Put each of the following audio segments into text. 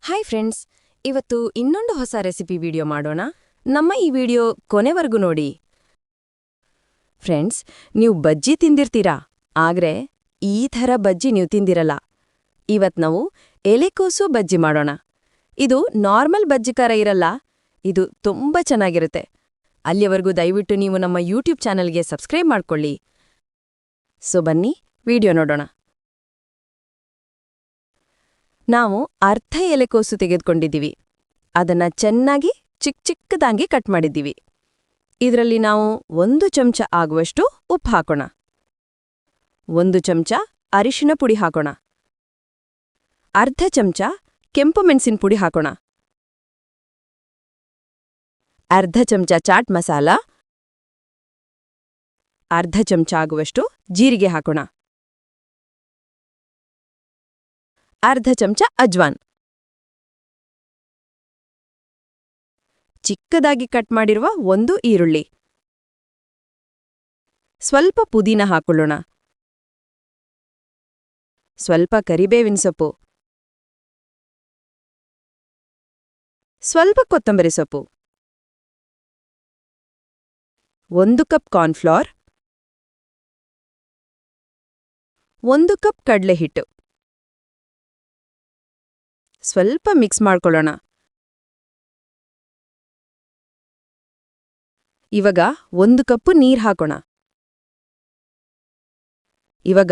Hi friends, ಇವತ್ತು ಇನ್ನೊಂದು ಹೊಸ ರೆಸಿಪಿ ವಿಡಿಯೋ ಮಾಡೋಣ. ನಮ್ಮ ಈ ವಿಡಿಯೋ ಕೊನೆವರೆಗೂ ನೋಡಿ. ಫ್ರೆಂಡ್ಸ್, ನೀವು ಬಜ್ಜಿ ತಿಂದಿರ್ತೀರಾ, ಆದ್ರೆ ಈ ಥರ ಬಜ್ಜಿ ನೀವು ತಿಂದಿರಲ್ಲ. ಇವತ್ ನಾವು ಎಲೆಕೋಸು ಬಜ್ಜಿ ಮಾಡೋಣ. ಇದು ನಾರ್ಮಲ್ ಬಜ್ಜಿಕಾರ ಇರಲ್ಲ, ಇದು ತುಂಬಾ ಚೆನ್ನಾಗಿರುತ್ತೆ. ಅಲ್ಲಿಯವರೆಗೂ ದಯವಿಟ್ಟು ನೀವು ನಮ್ಮ ಯೂಟ್ಯೂಬ್ ಚಾನಲ್ಗೆ ಸಬ್ಸ್ಕ್ರೈಬ್ ಮಾಡ್ಕೊಳ್ಳಿ. ಸೊ ಬನ್ನಿ ವಿಡಿಯೋ ನೋಡೋಣ. ನಾವು ಅರ್ಧ ಎಲೆಕೋಸು ತೆಗೆದುಕೊಂಡಿದ್ದೀವಿ. ಅದನ್ನ ಚೆನ್ನಾಗಿ ಚಿಕ್ಕದಾಗಿ ಕಟ್ ಮಾಡಿದ್ದೀವಿ. ಇದರಲ್ಲಿ ನಾವು 1 ಚಮಚ ಆಗುವಷ್ಟು ಉಪ್ಪು ಹಾಕೋಣ. 1 ಚಮಚ ಅರಿಶಿನ ಪುಡಿ ಹಾಕೋಣ. ಅರ್ಧ ಚಮಚ ಕೆಂಪು ಮೆಣಸಿನ ಪುಡಿ ಹಾಕೋಣ. ಅರ್ಧ ಚಮಚ ಚಾಟ್ ಮಸಾಲ. ಅರ್ಧ ಚಮಚ ಆಗುವಷ್ಟು ಜೀರಿಗೆ ಹಾಕೋಣ. ಅರ್ಧ ಚಮಚ ಅಜ್ವಾನ್. ಚಿಕ್ಕದಾಗಿ ಕಟ್ ಮಾಡಿರುವ 1 ಈರುಳ್ಳಿ. ಸ್ವಲ್ಪ ಪುದೀನ ಹಾಕೊಳ್ಳೋಣ. ಸ್ವಲ್ಪ ಕರಿಬೇವಿನ ಸೊಪ್ಪು. ಸ್ವಲ್ಪ ಕೊತ್ತಂಬರಿ ಸೊಪ್ಪು. 1 ಕಪ್ ಕಾರ್ನ್ಫ್ಲೋರ್. 1 ಕಪ್ ಕಡಲೆ ಹಿಟ್ಟು. ಸ್ವಲ್ಪ ಮಿಕ್ಸ್ ಮಾಡ್ಕೊಳ್ಳೋಣ. ಇವಾಗ 1 ಕಪ್ ನೀರು ಹಾಕೋಣ. ಇವಾಗ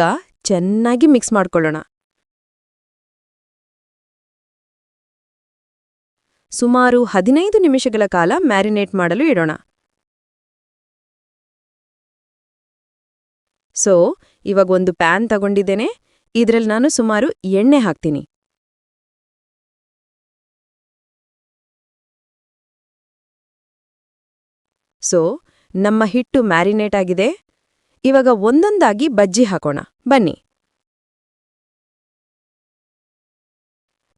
ಚೆನ್ನಾಗಿ ಮಿಕ್ಸ್ ಮಾಡ್ಕೊಳ್ಳೋಣ. ಸುಮಾರು 15 ನಿಮಿಷಗಳ ಕಾಲ ಮ್ಯಾರಿನೇಟ್ ಮಾಡಲು ಇಡೋಣ. ಸೊ ಇವಾಗ ಒಂದು ಪ್ಯಾನ್ ತಗೊಂಡಿದ್ದೇನೆ. ಇದರಲ್ಲಿ ನಾನು ಸುಮಾರು ಎಣ್ಣೆ ಹಾಕ್ತೀನಿ. ಸೊ ನಮ್ಮ ಹಿಟ್ಟು ಮ್ಯಾರಿನೇಟ್ ಆಗಿದೆ. ಇವಾಗ ಒಂದೊಂದಾಗಿ ಬಜ್ಜಿ ಹಾಕೋಣ. ಬನ್ನಿ.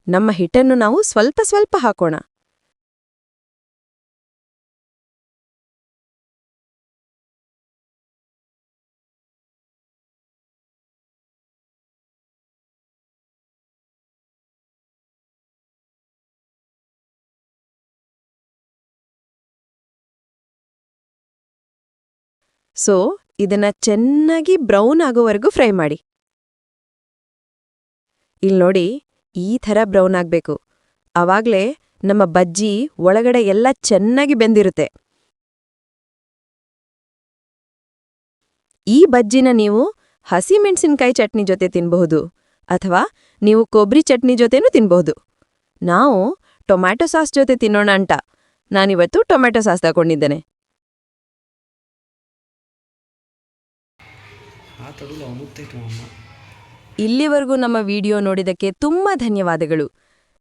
ನಮ್ಮ ಹಿಟ್ಟನ್ನು ನಾವು ಸ್ವಲ್ಪ ಸ್ವಲ್ಪ ಹಾಕೋಣ. ಸೊ ಇದನ್ನ ಚೆನ್ನಾಗಿ ಬ್ರೌನ್ ಆಗೋವರೆಗೂ ಫ್ರೈ ಮಾಡಿ. ಇಲ್ಲಿ ನೋಡಿ, ಈ ಥರ ಬ್ರೌನ್ ಆಗ್ಬೇಕು. ಆವಾಗ್ಲೇ ನಮ್ಮ ಬಜ್ಜಿ ಒಳಗಡೆ ಎಲ್ಲ ಚೆನ್ನಾಗಿ ಬೆಂದಿರುತ್ತೆ. ಈ ಬಜ್ಜಿನ ನೀವು ಹಸಿಮೆಣಸಿನ್ಕಾಯಿ ಚಟ್ನಿ ಜೊತೆ ತಿನ್ಬಹುದು, ಅಥವಾ ನೀವು ಕೊಬ್ಬರಿ ಚಟ್ನಿ ಜೊತೆನೂ ತಿನ್ಬಹುದು. ನಾವು ಟೊಮ್ಯಾಟೊ ಸಾಸ್ ಜೊತೆ ತಿನ್ನೋಣ ಅಂತ ನಾನಿವತ್ತು ಟೊಮ್ಯಾಟೊ ಸಾಸ್ ತಗೊಂಡಿದ್ದೇನೆ. ಇಲ್ಲಿವರೆಗೂ ನಮ್ಮ ವಿಡಿಯೋ ನೋಡಿದಕ್ಕೆ ತುಂಬಾ ಧನ್ಯವಾದಗಳು.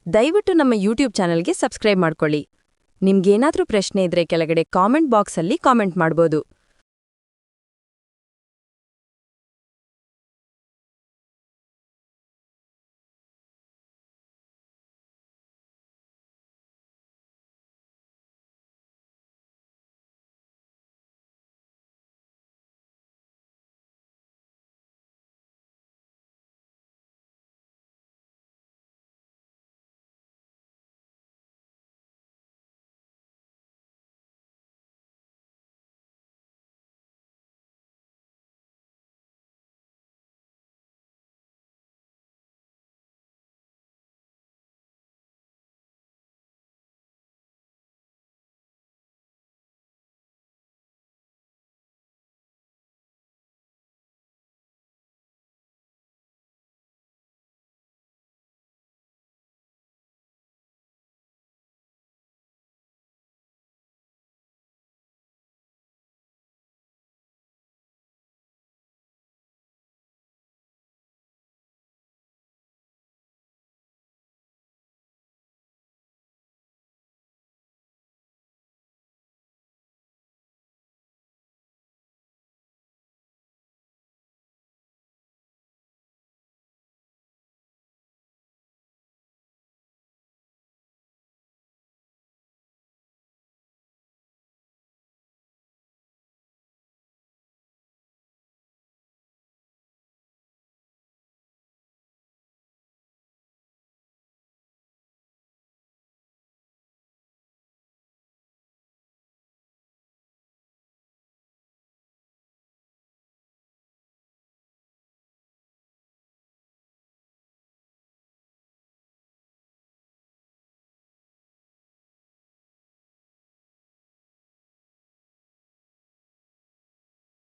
ದಯವಿಟ್ಟು ನಮ್ಮ ಯೂಟ್ಯೂಬ್ ಚಾನಲ್ಗೆ ಸಬ್ಸ್ಕ್ರೈಬ್ ಮಾಡ್ಕೊಳ್ಳಿ. ನಿಮ್ಗೇನಾದ್ರೂ ಪ್ರಶ್ನೆ ಇದ್ರೆ ಕೆಳಗಡೆ ಕಾಮೆಂಟ್ ಬಾಕ್ಸಲ್ಲಿ ಕಾಮೆಂಟ್ ಮಾಡ್ಬೋದು.